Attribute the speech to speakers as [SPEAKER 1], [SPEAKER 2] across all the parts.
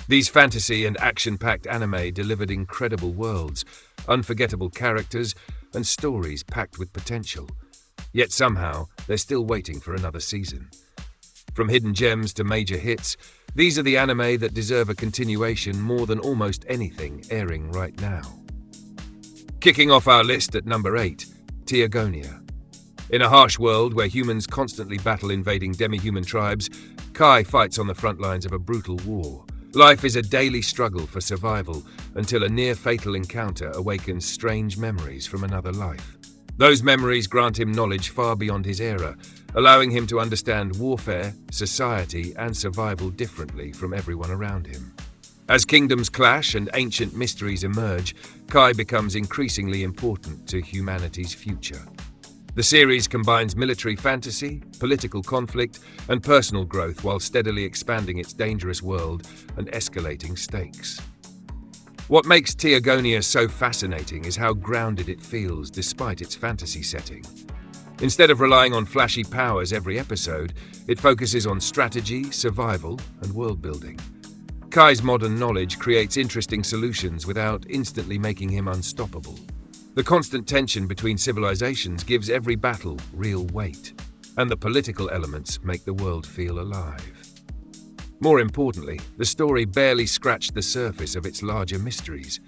[SPEAKER 1] These fantasy and action-packed anime delivered incredible worlds, unforgettable characters, and stories packed with potential. Yet somehow, they're still waiting for another season. From hidden gems to major hits, these are the anime that deserve a continuation more than almost anything airing right now. Kicking off our list at number 8, Teogonia. In a harsh world where humans constantly battle invading demi-human tribes, Kai fights on the front lines of a brutal war. Life is a daily struggle for survival until a near-fatal encounter awakens strange memories from another life. Those memories grant him knowledge far beyond his era, allowing him to understand warfare, society, and survival differently from everyone around him. As kingdoms clash and ancient mysteries emerge, Kai becomes increasingly important to humanity's future. The series combines military fantasy, political conflict, and personal growth while steadily expanding its dangerous world and escalating stakes. What makes Teogonia so fascinating is how grounded it feels despite its fantasy setting. Instead of relying on flashy powers every episode, it focuses on strategy, survival, and world-building. Kai's modern knowledge creates interesting solutions without instantly making him unstoppable. The constant tension between civilizations gives every battle real weight, and the political elements make the world feel alive. More importantly, the story barely scratched the surface of its larger mysteries.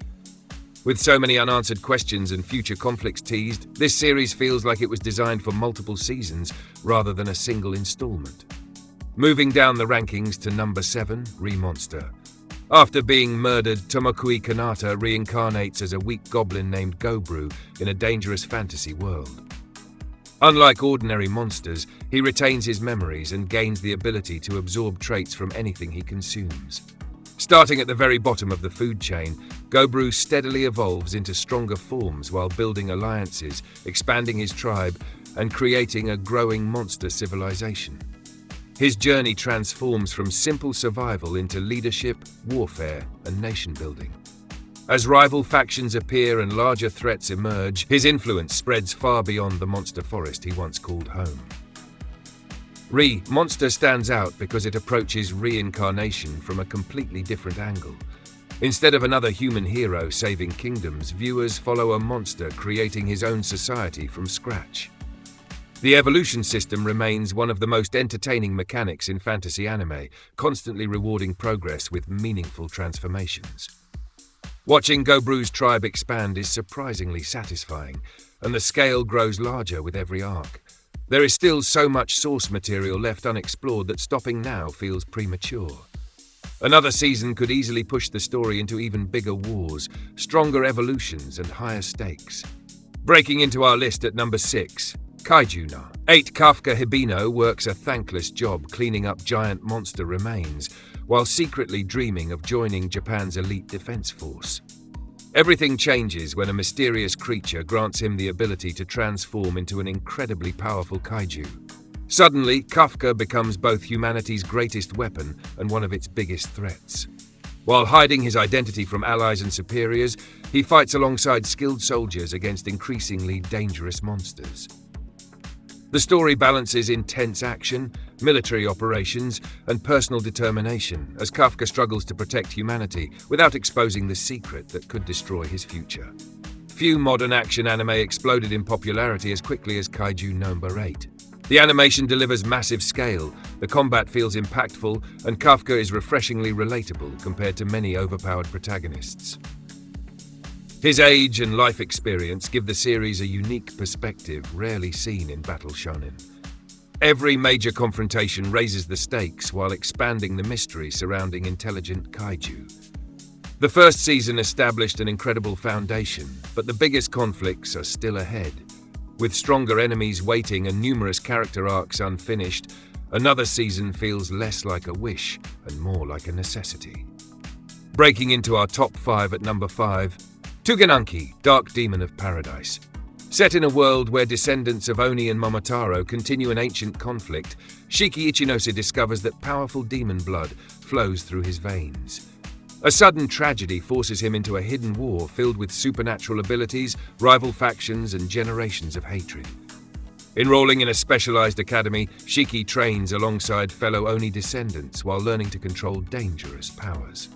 [SPEAKER 1] With so many unanswered questions and future conflicts teased, this series feels like it was designed for multiple seasons rather than a single installment. Moving down the rankings to number 7, Re-Monster. After being murdered, Tomokui Kanata reincarnates as a weak goblin named Gobru in a dangerous fantasy world. Unlike ordinary monsters, he retains his memories and gains the ability to absorb traits from anything he consumes. Starting at the very bottom of the food chain, Gobru steadily evolves into stronger forms while building alliances, expanding his tribe, and creating a growing monster civilization. His journey transforms from simple survival into leadership, warfare, and nation-building. As rival factions appear and larger threats emerge, his influence spreads far beyond the monster forest he once called home. Re-Monster stands out because it approaches reincarnation from a completely different angle. Instead of another human hero saving kingdoms, viewers follow a monster creating his own society from scratch. The evolution system remains one of the most entertaining mechanics in fantasy anime, constantly rewarding progress with meaningful transformations. Watching Gobru's tribe expand is surprisingly satisfying, and the scale grows larger with every arc. There is still so much source material left unexplored that stopping now feels premature. Another season could easily push the story into even bigger wars, stronger evolutions, and higher stakes. Breaking into our list at number 6, Kaiju-na. 8 Kafka Hibino works a thankless job cleaning up giant monster remains, while secretly dreaming of joining Japan's elite defense force. Everything changes when a mysterious creature grants him the ability to transform into an incredibly powerful kaiju. Suddenly, Kafka becomes both humanity's greatest weapon and one of its biggest threats. While hiding his identity from allies and superiors, he fights alongside skilled soldiers against increasingly dangerous monsters. The story balances intense action, military operations, and personal determination as Kafka struggles to protect humanity without exposing the secret that could destroy his future. Few modern action anime exploded in popularity as quickly as Kaiju number 8. The animation delivers massive scale, the combat feels impactful, and Kafka is refreshingly relatable compared to many overpowered protagonists. His age and life experience give the series a unique perspective rarely seen in battle shonen. Every major confrontation raises the stakes while expanding the mystery surrounding intelligent kaiju. The first season established an incredible foundation, but the biggest conflicts are still ahead. With stronger enemies waiting and numerous character arcs unfinished, another season feels less like a wish and more like a necessity. Breaking into our top 5 at number 5, Tugenanki, Dark Demon of Paradise. Set in a world where descendants of Oni and Momotaro continue an ancient conflict, Shiki Ichinose discovers that powerful demon blood flows through his veins. A sudden tragedy forces him into a hidden war filled with supernatural abilities, rival factions, and generations of hatred. Enrolling in a specialized academy, Shiki trains alongside fellow Oni descendants while learning to control dangerous powers.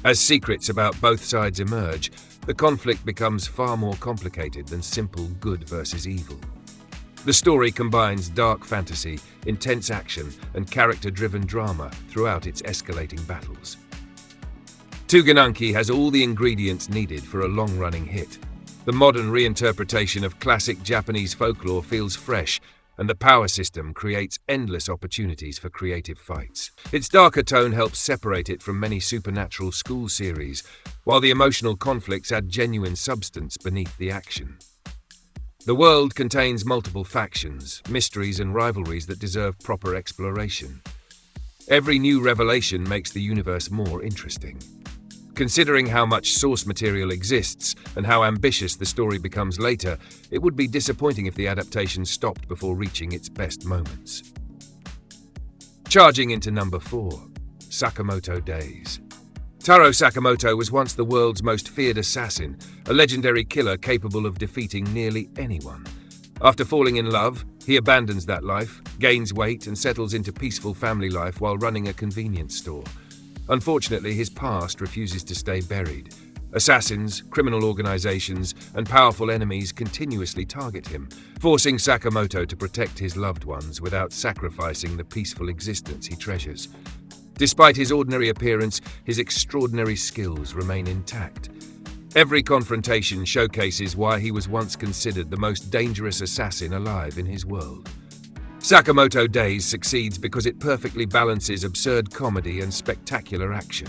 [SPEAKER 1] As secrets about both sides emerge, the conflict becomes far more complicated than simple good versus evil. The story combines dark fantasy, intense action, and character-driven drama throughout its escalating battles. Tugananki has all the ingredients needed for a long-running hit. The modern reinterpretation of classic Japanese folklore feels fresh, and the power system creates endless opportunities for creative fights. Its darker tone helps separate it from many supernatural school series, while the emotional conflicts add genuine substance beneath the action. The world contains multiple factions, mysteries, and rivalries that deserve proper exploration. Every new revelation makes the universe more interesting. Considering how much source material exists and how ambitious the story becomes later, it would be disappointing if the adaptation stopped before reaching its best moments. Charging into number 4, Sakamoto Days. Taro Sakamoto was once the world's most feared assassin, a legendary killer capable of defeating nearly anyone. After falling in love, he abandons that life, gains weight, and settles into peaceful family life while running a convenience store. Unfortunately, his past refuses to stay buried. Assassins, criminal organizations, and powerful enemies continuously target him, forcing Sakamoto to protect his loved ones without sacrificing the peaceful existence he treasures. Despite his ordinary appearance, his extraordinary skills remain intact. Every confrontation showcases why he was once considered the most dangerous assassin alive in his world. Sakamoto Days succeeds because it perfectly balances absurd comedy and spectacular action.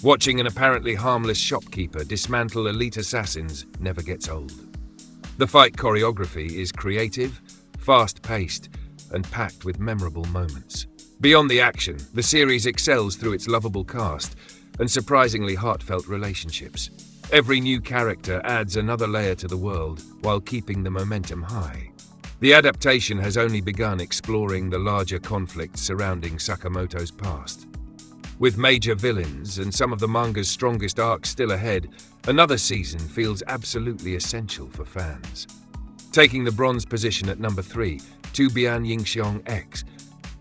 [SPEAKER 1] Watching an apparently harmless shopkeeper dismantle elite assassins never gets old. The fight choreography is creative, fast-paced, and packed with memorable moments. Beyond the action, the series excels through its lovable cast and surprisingly heartfelt relationships. Every new character adds another layer to the world while keeping the momentum high. The adaptation has only begun exploring the larger conflicts surrounding Sakamoto's past. With major villains and some of the manga's strongest arcs still ahead, another season feels absolutely essential for fans. Taking the bronze position at number 3, Tubian Yingxiong X.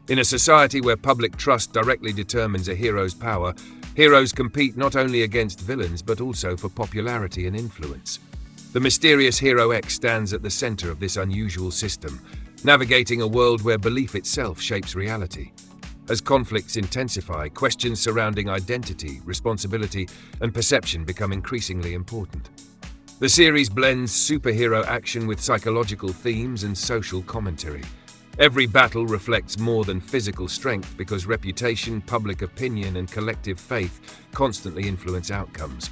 [SPEAKER 1] In a society where public trust directly determines a hero's power, heroes compete not only against villains but also for popularity and influence. The mysterious Hero X stands at the center of this unusual system, navigating a world where belief itself shapes reality. As conflicts intensify, questions surrounding identity, responsibility, and perception become increasingly important. The series blends superhero action with psychological themes and social commentary. Every battle reflects more than physical strength because reputation, public opinion, and collective faith constantly influence outcomes.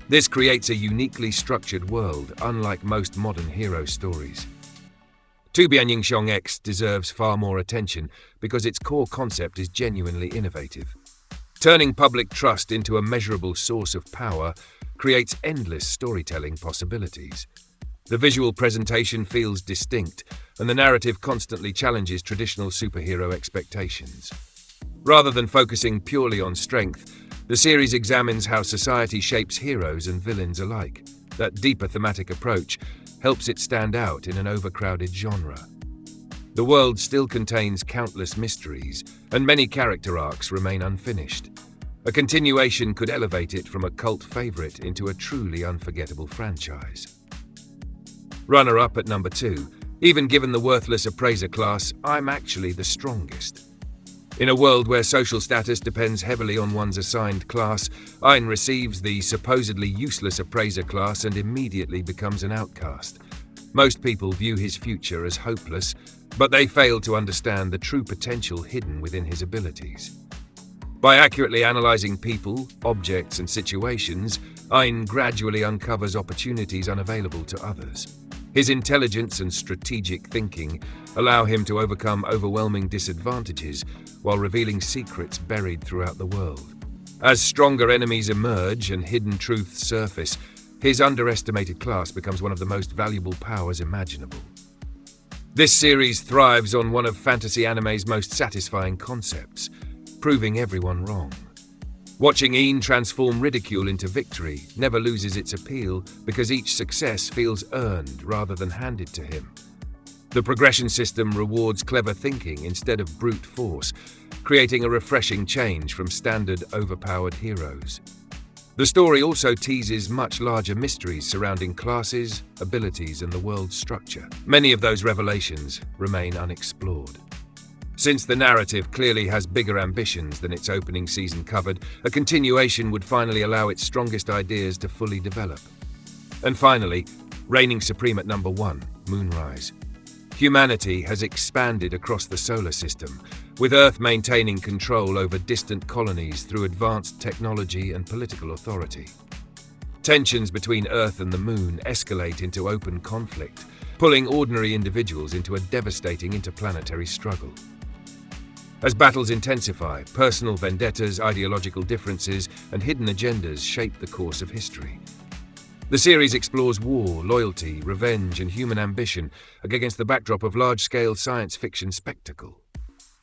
[SPEAKER 1] This creates a uniquely structured world, unlike most modern hero stories. Tubian Yingxiong X deserves far more attention because its core concept is genuinely innovative. Turning public trust into a measurable source of power creates endless storytelling possibilities. The visual presentation feels distinct, and the narrative constantly challenges traditional superhero expectations. Rather than focusing purely on strength, the series examines how society shapes heroes and villains alike. That deeper thematic approach helps it stand out in an overcrowded genre. The world still contains countless mysteries, and many character arcs remain unfinished. A continuation could elevate it from a cult favorite into a truly unforgettable franchise. Runner-up at number 2. Even given the worthless appraiser class, I'm actually the strongest. In a world where social status depends heavily on one's assigned class, Ain receives the supposedly useless appraiser class and immediately becomes an outcast. Most people view his future as hopeless, but they fail to understand the true potential hidden within his abilities. By accurately analyzing people, objects, and situations, Ain gradually uncovers opportunities unavailable to others. His intelligence and strategic thinking allow him to overcome overwhelming disadvantages while revealing secrets buried throughout the world. As stronger enemies emerge and hidden truths surface, his underestimated class becomes one of the most valuable powers imaginable. This series thrives on one of fantasy anime's most satisfying concepts, proving everyone wrong. Watching Ain transform ridicule into victory never loses its appeal because each success feels earned rather than handed to him. The progression system rewards clever thinking instead of brute force, creating a refreshing change from standard overpowered heroes. The story also teases much larger mysteries surrounding classes, abilities, and the world's structure. Many of those revelations remain unexplored. Since the narrative clearly has bigger ambitions than its opening season covered, a continuation would finally allow its strongest ideas to fully develop. And finally, reigning supreme at number 1, Moonrise. Humanity has expanded across the solar system, with Earth maintaining control over distant colonies through advanced technology and political authority. Tensions between Earth and the Moon escalate into open conflict, pulling ordinary individuals into a devastating interplanetary struggle. As battles intensify, personal vendettas, ideological differences, and hidden agendas shape the course of history. The series explores war, loyalty, revenge, and human ambition against the backdrop of large-scale science fiction spectacle.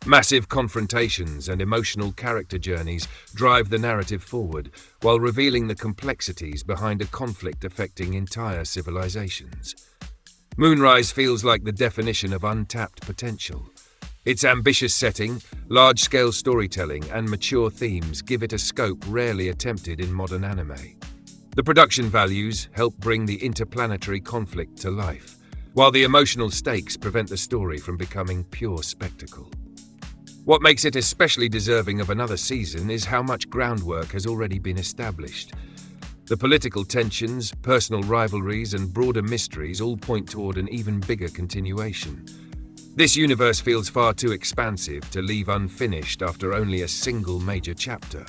[SPEAKER 1] Massive confrontations and emotional character journeys drive the narrative forward, while revealing the complexities behind a conflict affecting entire civilizations. Moonrise feels like the definition of untapped potential. Its ambitious setting, large-scale storytelling, and mature themes give it a scope rarely attempted in modern anime. The production values help bring the interplanetary conflict to life, while the emotional stakes prevent the story from becoming pure spectacle. What makes it especially deserving of another season is how much groundwork has already been established. The political tensions, personal rivalries, and broader mysteries all point toward an even bigger continuation. This universe feels far too expansive to leave unfinished after only a single major chapter.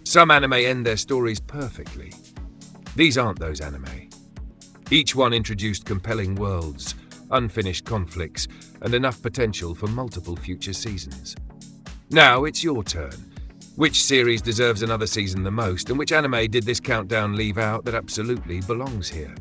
[SPEAKER 1] Some anime end their stories perfectly. These aren't those anime. Each one introduced compelling worlds, unfinished conflicts, and enough potential for multiple future seasons. Now it's your turn. Which series deserves another season the most, and which anime did this countdown leave out that absolutely belongs here?